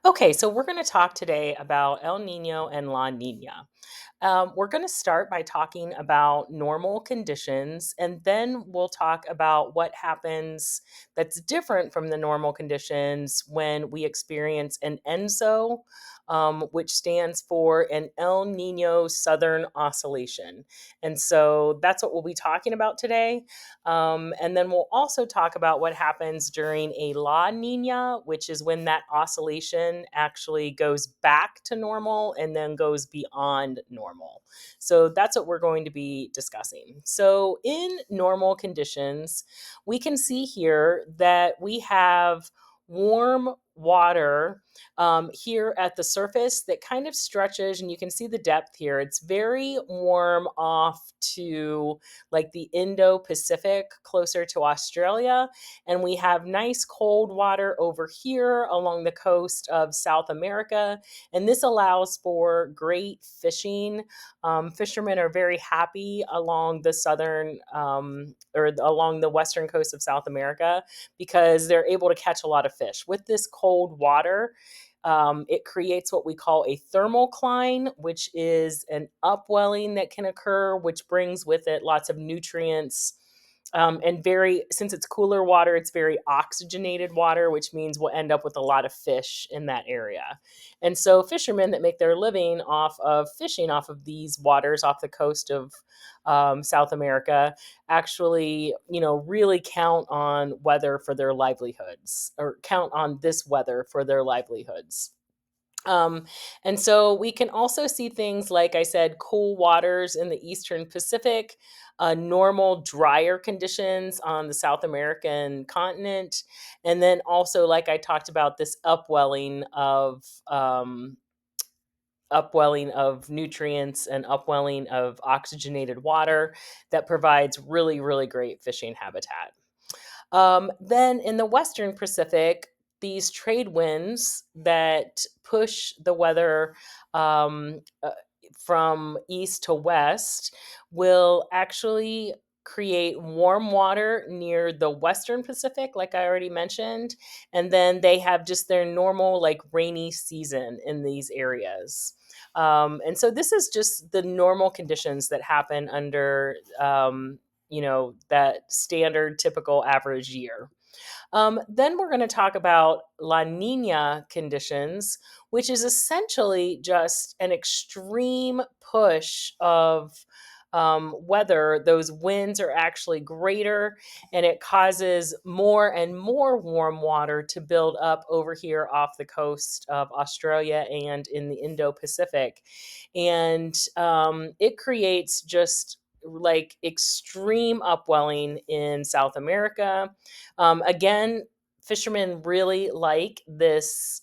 Okay, so we're going to talk today about El Nino and La Nina. We're going to start by talking about normal conditions, and then we'll talk about what happens that's different from the normal conditions when we experience an ENSO, which stands for an El Nino Southern Oscillation. And so that's what we'll be talking about today. And then we'll also talk about what happens during a La Nina, which is when that oscillation actually goes back to normal and then goes beyond normal. So that's what we're going to be discussing. So, in normal conditions, we can see here that we have warm water here at the surface that kind of stretches, and you can see the depth here. It's very warm off to like the Indo Pacific, closer to Australia. And we have nice cold water over here along the coast of South America. And this allows for great fishing. Fishermen are very happy along the southern or along the western coast of South America because they're able to catch a lot of fish. With this cold water, it creates what we call a thermocline, which is an upwelling that can occur, which brings with it lots of nutrients. And since it's cooler water, it's very oxygenated water, which means we'll end up with a lot of fish in that area. And so, fishermen that make their living off of fishing off of these waters off the coast of South America actually, really count on weather for their livelihoods or count on this weather for their livelihoods. Um, and so we can also see things like I said, cool waters in the Eastern Pacific, normal drier conditions on the South American continent, and then also, like I talked about, this upwelling of nutrients and upwelling of oxygenated water that provides really, really great fishing habitat. Then in the Western Pacific, these trade winds that push the weather um, uh, from east to west will actually create warm water near the Western Pacific, like I already mentioned. And then they have just their normal, like, rainy season in these areas. And so this is just the normal conditions that happen under that standard typical average year. Then we're going to talk about La Nina conditions, which is essentially just an extreme push of weather. Those winds are actually greater, and it causes more and more warm water to build up over here off the coast of Australia and in the Indo Pacific. And it creates just like extreme upwelling in South America. Again, fishermen really like this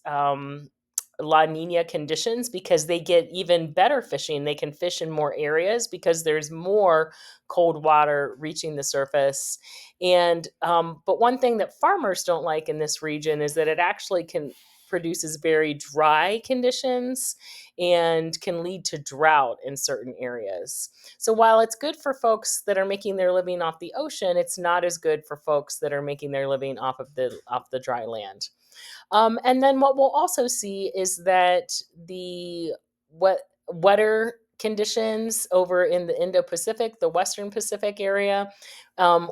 La Nina conditions because they get even better fishing. They can fish in more areas because there's more cold water reaching the surface. And but one thing that farmers don't like in this region is that it actually can produces very dry conditions and can lead to drought in certain areas. So while it's good for folks that are making their living off the ocean, it's not as good for folks that are making their living off the dry land. And then what we'll also see is that the wetter conditions over in the Indo-Pacific, the Western Pacific area,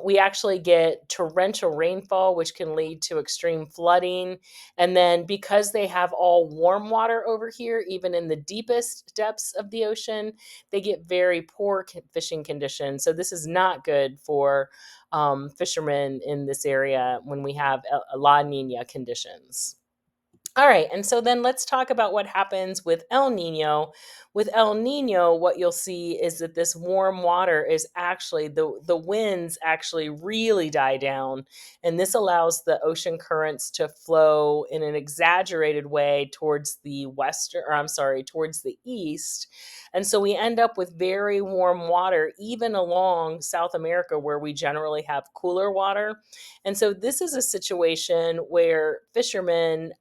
we actually get torrential rainfall, which can lead to extreme flooding. And then because they have all warm water over here, even in the deepest depths of the ocean, they get very poor fishing conditions. So this is not good for fishermen in this area when we have La Nina conditions. All right, and so then let's talk about what happens with El Nino. With El Nino, what you'll see is that this warm water is actually the winds actually really die down, and this allows the ocean currents to flow in an exaggerated way towards the towards the east. And so we end up with very warm water even along South America where we generally have cooler water. And so this is a situation where fishermen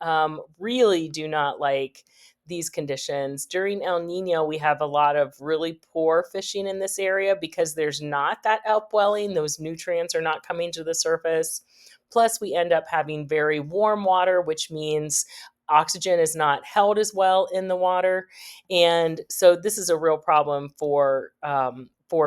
really do not like these conditions. During El Nino, we have a lot of really poor fishing in this area because there's not that upwelling. Those nutrients are not coming to the surface. Plus, we end up having very warm water, which means oxygen is not held as well in the water. And so this is a real problem for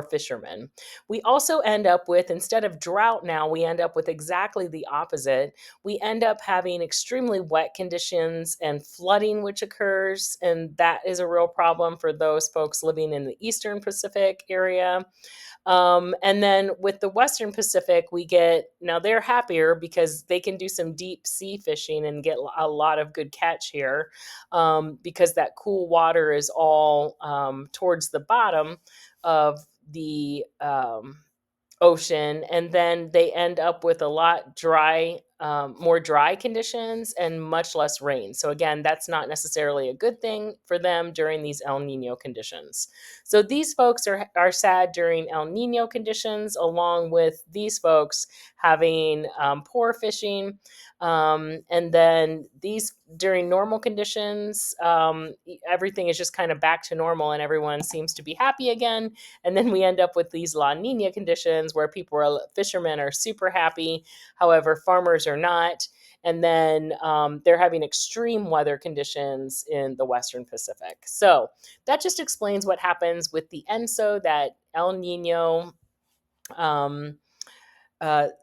fishermen. We also end up with, instead of drought now, we end up with exactly the opposite. We end up having extremely wet conditions and flooding, which occurs. And that is a real problem for those folks living in the Eastern Pacific area. And then with the Western Pacific, we get, now they're happier because they can do some deep sea fishing and get a lot of good catch here, because that cool water is all towards the bottom of the ocean, and then they end up with a lot dry, more dry conditions and much less rain. So again, that's not necessarily a good thing for them during these El Nino conditions. So these folks are sad during El Nino conditions, along with these folks having poor fishing. And then these during normal conditions, everything is just kind of back to normal and everyone seems to be happy again. And then we end up with these La Nina conditions where fishermen are super happy. However, farmers are not. And then they're having extreme weather conditions in the Western Pacific. So that just explains what happens with the ENSO, that El Nino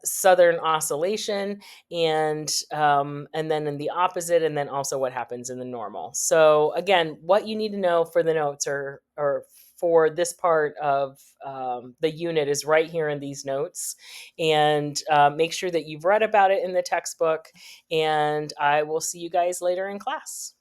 southern oscillation, and then in the opposite, and then also what happens in the normal. So again, what you need to know for the notes, or for this part of the unit, is right here in these notes. And make sure that you've read about it in the textbook. And I will see you guys later in class.